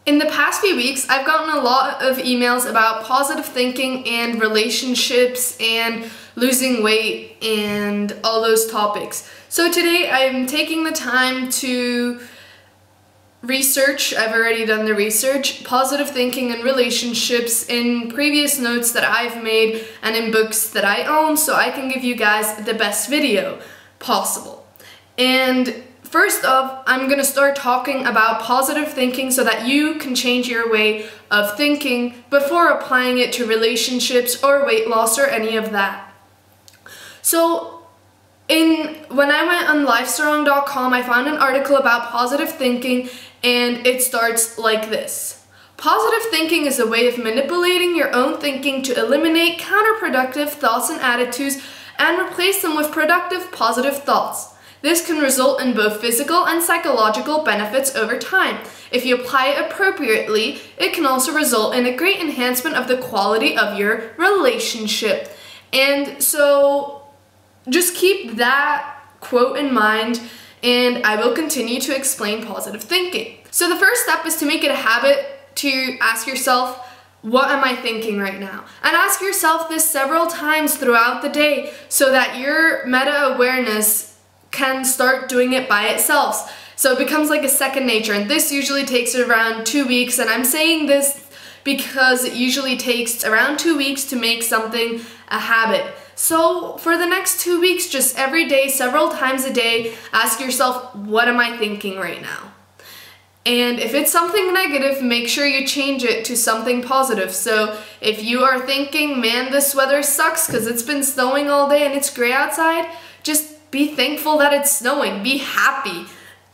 In the past few weeks, I've gotten a lot of emails about positive thinking and relationships and losing weight and all those topics. So today I'm taking the time to research, I've already done the research, positive thinking and relationships in previous notes that I've made and in books that I own, so I can give you guys the best video possible. And first off, I'm going to start talking about positive thinking so that you can change your way of thinking before applying it to relationships or weight loss or any of that. So when I went on lifestrong.com, I found an article about positive thinking, and it starts like this. Positive thinking is a way of manipulating your own thinking to eliminate counterproductive thoughts and attitudes and replace them with productive, positive thoughts. This can result in both physical and psychological benefits over time. If you apply it appropriately, it can also result in a great enhancement of the quality of your relationship. And so just keep that quote in mind, and I will continue to explain positive thinking. So the first step is to make it a habit to ask yourself, what am I thinking right now? And ask yourself this several times throughout the day so that your meta-awareness can start doing it by itself. So it becomes like a second nature, and this usually takes around 2 weeks, and I'm saying this because it usually takes around 2 weeks to make something a habit. So for the next 2 weeks, just every day, several times a day, ask yourself, what am I thinking right now? And if it's something negative, make sure you change it to something positive. So if you are thinking, man, this weather sucks because it's been snowing all day and it's gray outside, just be thankful that it's snowing. Be happy.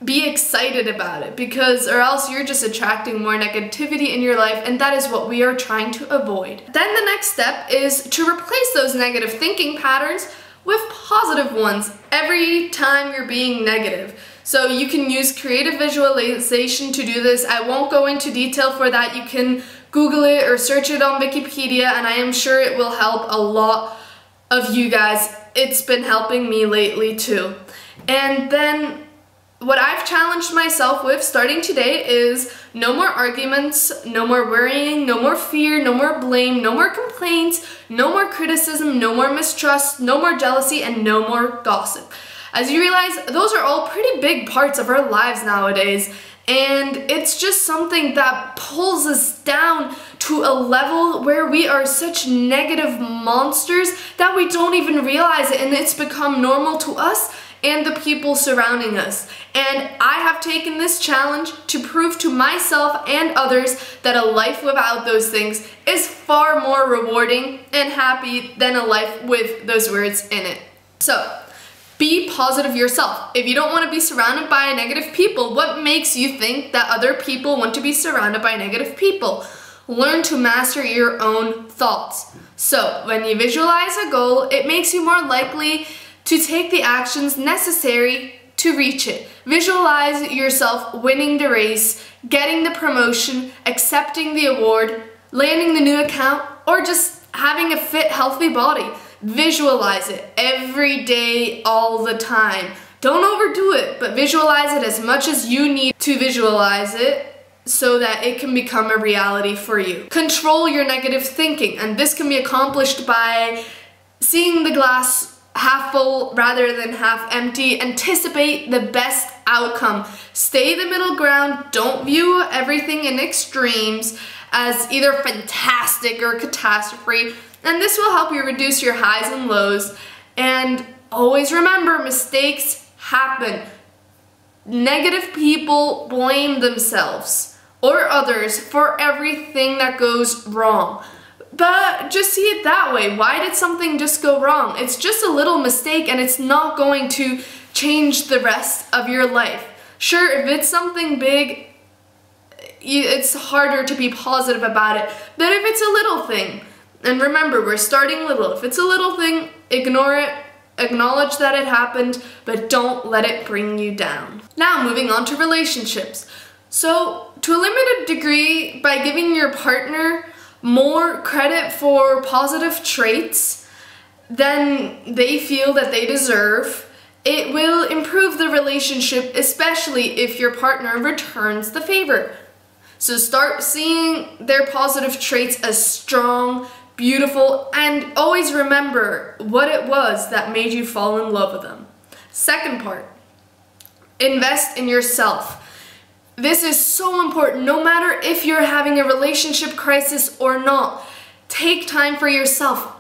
Be excited about it, or else you're just attracting more negativity in your life, and that is what we are trying to avoid. Then the next step is to replace those negative thinking patterns with positive ones every time you're being negative. So you can use creative visualization to do this. I won't go into detail for that. You can Google it or search it on Wikipedia, and I am sure it will help a lot of you guys. It's been helping me lately too. And then what I've challenged myself with starting today is no more arguments, no more worrying, no more fear, no more blame, no more complaints, no more criticism, no more mistrust, no more jealousy, and no more gossip. As you realize, those are all pretty big parts of our lives nowadays, and it's just something that pulls us down to a level where we are such negative monsters that we don't even realize it, and it's become normal to us and the people surrounding us. And I have taken this challenge to prove to myself and others that a life without those things is far more rewarding and happy than a life with those words in it. So, be positive yourself. If you don't want to be surrounded by negative people, what makes you think that other people want to be surrounded by negative people? Learn to master your own thoughts. So, when you visualize a goal, it makes you more likely to take the actions necessary to reach it. Visualize yourself winning the race, getting the promotion, accepting the award, landing the new account, or just having a fit, healthy body. Visualize it every day, all the time. Don't overdo it, but visualize it as much as you need to visualize it so that it can become a reality for you. Control your negative thinking, and this can be accomplished by seeing the glass half full rather than half empty. Anticipate the best outcome. Stay the middle ground. Don't view everything in extremes as either fantastic or catastrophe, and this will help you reduce your highs and lows. And always remember, mistakes happen. Negative people blame themselves or others for everything that goes wrong. But just see it that way. Why did something just go wrong? It's just a little mistake, and it's not going to change the rest of your life. Sure, if it's something big, it's harder to be positive about it. But if it's a little thing, and remember, we're starting little. If it's a little thing, ignore it, acknowledge that it happened, but don't let it bring you down. Now, moving on to relationships. So, to a limited degree, by giving your partner more credit for positive traits than they feel that they deserve, it will improve the relationship, especially if your partner returns the favor. So start seeing their positive traits as strong, beautiful, and always remember what it was that made you fall in love with them. Second part, invest in yourself. This is so important. No matter if you're having a relationship crisis or not, take time for yourself.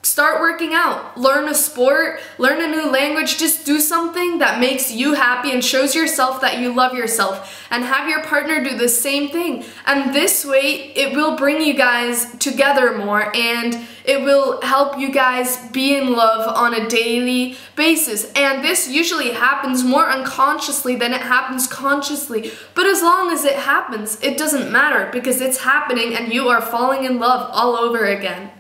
Start working out, learn a sport, learn a new language, just do something that makes you happy and shows yourself that you love yourself, and have your partner do the same thing. And this way, it will bring you guys together more, and it will help you guys be in love on a daily basis. And this usually happens more unconsciously than it happens consciously. But as long as it happens, it doesn't matter, because it's happening and you are falling in love all over again.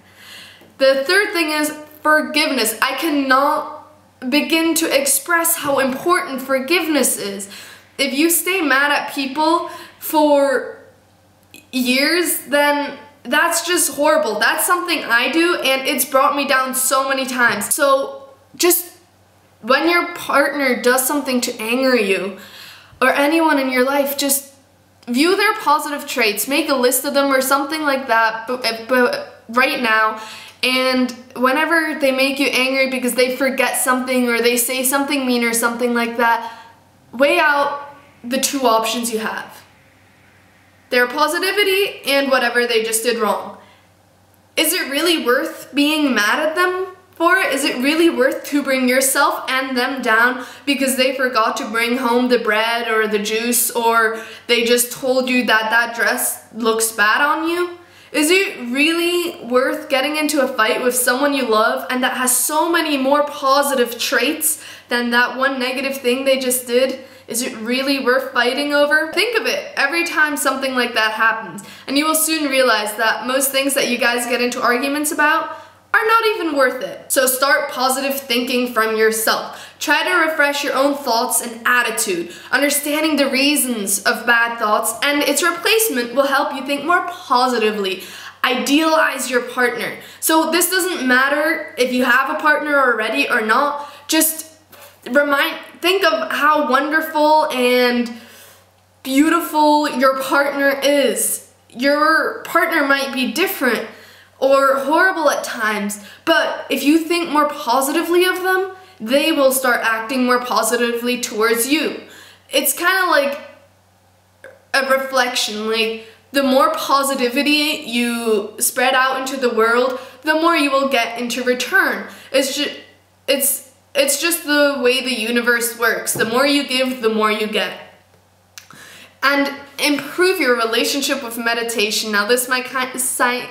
The third thing is forgiveness. I cannot begin to express how important forgiveness is. If you stay mad at people for years, then that's just horrible. That's something I do, and it's brought me down so many times. So just when your partner does something to anger you, or anyone in your life, just view their positive traits, make a list of them or something like that, but right now. And whenever they make you angry because they forget something or they say something mean or something like that, weigh out the two options you have. Their positivity and whatever they just did wrong. Is it really worth being mad at them for it? Is it really worth to bring yourself and them down because they forgot to bring home the bread or the juice, or they just told you that that dress looks bad on you? Is it really worth getting into a fight with someone you love and that has so many more positive traits than that one negative thing they just did? Is it really worth fighting over? Think of it every time something like that happens, and you will soon realize that most things that you guys get into arguments about are not even worth it. So start positive thinking from yourself. Try to refresh your own thoughts and attitude. Understanding the reasons of bad thoughts and its replacement will help you think more positively. Idealize your partner. So this doesn't matter if you have a partner already or not. Just think of how wonderful and beautiful your partner is. Your partner might be different or horrible at times, but if you think more positively of them, they will start acting more positively towards you. It's kind of like a reflection. Like, the more positivity you spread out into the world, the more you will get into return. It's just the way the universe works. The more you give, the more you get. And improve your relationship with meditation. Now this might kind of sound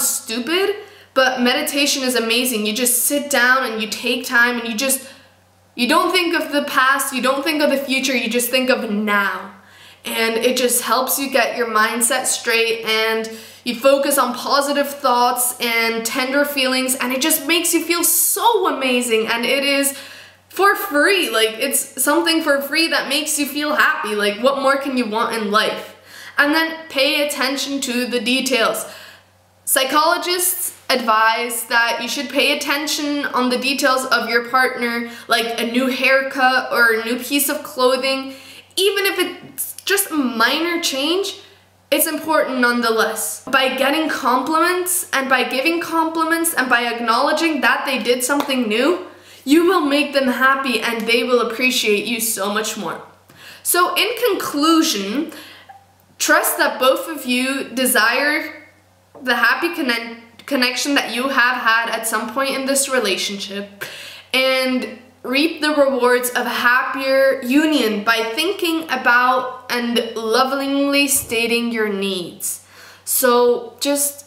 stupid, but meditation is amazing. You just sit down and you take time and you don't think of the past, you don't think of the future, you just think of now. And it just helps you get your mindset straight, and you focus on positive thoughts and tender feelings, and it just makes you feel so amazing. And it is for free. Like, it's something for free that makes you feel happy. Like, what more can you want in life? And then pay attention to the details. Psychologists advise that you should pay attention on the details of your partner, like a new haircut or a new piece of clothing. Even if it's just a minor change, it's important nonetheless. By getting compliments and by giving compliments and by acknowledging that they did something new, you will make them happy and they will appreciate you so much more. So in conclusion, trust that both of you desire the happy connection that you have had at some point in this relationship, and reap the rewards of a happier union by thinking about and lovingly stating your needs. So just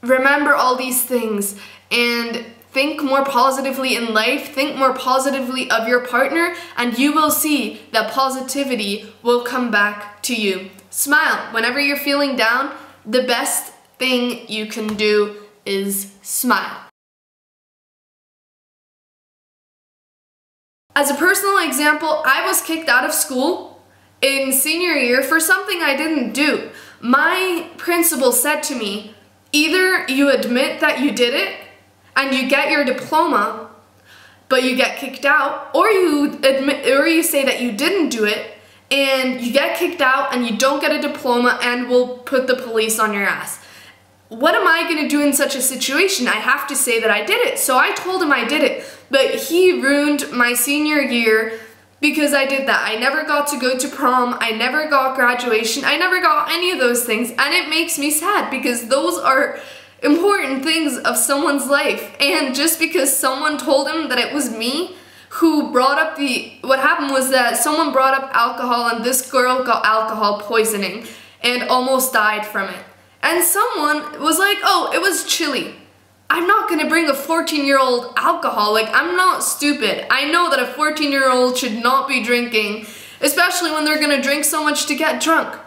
remember all these things and think more positively in life, think more positively of your partner, and you will see that positivity will come back to you. Smile. Whenever you're feeling down, the best thing you can do is smile. As a personal example, I was kicked out of school in senior year for something I didn't do. My principal said to me, either you admit that you did it and you get your diploma, but you get kicked out, or you say that you didn't do it and you get kicked out and you don't get a diploma and we'll put the police on your ass. What am I gonna do in such a situation? I have to say that I did it. So I told him I did it, but he ruined my senior year because I did that. I never got to go to prom, I never got graduation, I never got any of those things, and it makes me sad because those are important things of someone's life. And just because someone told him that it was me who brought up what happened was that someone brought up alcohol and this girl got alcohol poisoning and almost died from it. And someone was like, oh, it was chili. I'm not gonna bring a 14-year-old alcohol, like I'm not stupid. I know that a 14-year-old should not be drinking, especially when they're gonna drink so much to get drunk.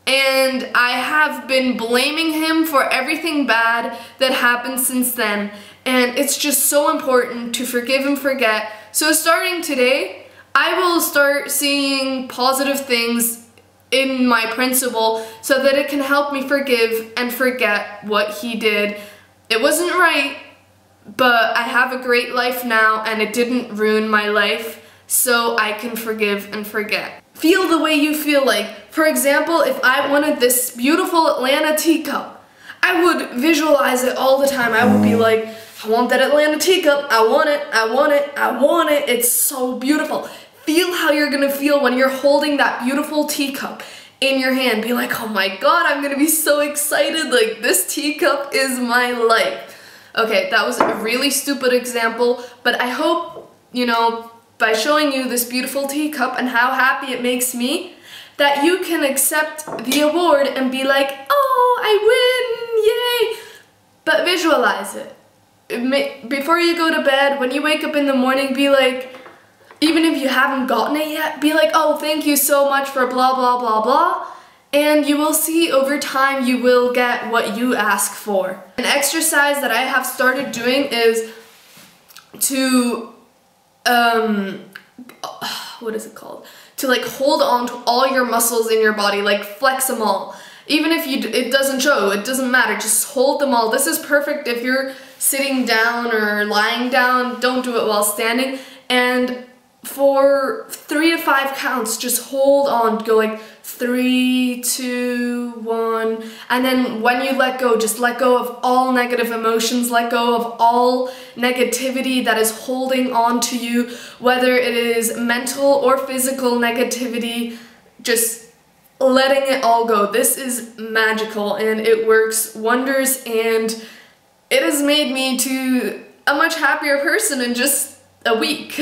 And I have been blaming him for everything bad that happened since then. And it's just so important to forgive and forget. So starting today, I will start seeing positive things in my principal so that it can help me forgive and forget what he did. It wasn't right, but I have a great life now and it didn't ruin my life, so I can forgive and forget. Feel the way you feel like. For example, if I wanted this beautiful Atlanta teacup, I would visualize it all the time. I would be like, I want that Atlanta teacup, I want it, I want it, I want it, it's so beautiful. Feel how you're gonna feel when you're holding that beautiful teacup in your hand. Be like, oh my god, I'm gonna be so excited, like this teacup is my life. Okay, that was a really stupid example, but I hope, you know, by showing you this beautiful teacup and how happy it makes me, that you can accept the award and be like, oh, I win, yay! But visualize it. Before you go to bed, when you wake up in the morning, be like, even if you haven't gotten it yet, be like, oh, thank you so much for blah, blah, blah, blah. And you will see over time you will get what you ask for. An exercise that I have started doing is to, what is it called? To like hold on to all your muscles in your body, like flex them all. Even if it doesn't show, it doesn't matter, just hold them all. This is perfect if you're sitting down or lying down, don't do it while standing. And for 3 to 5 counts, just hold on, go like 3, 2, 1, and then when you let go, just let go of all negative emotions, let go of all negativity that is holding on to you, whether it is mental or physical negativity, just letting it all go. This is magical and it works wonders, and it has made me to a much happier person in just a week.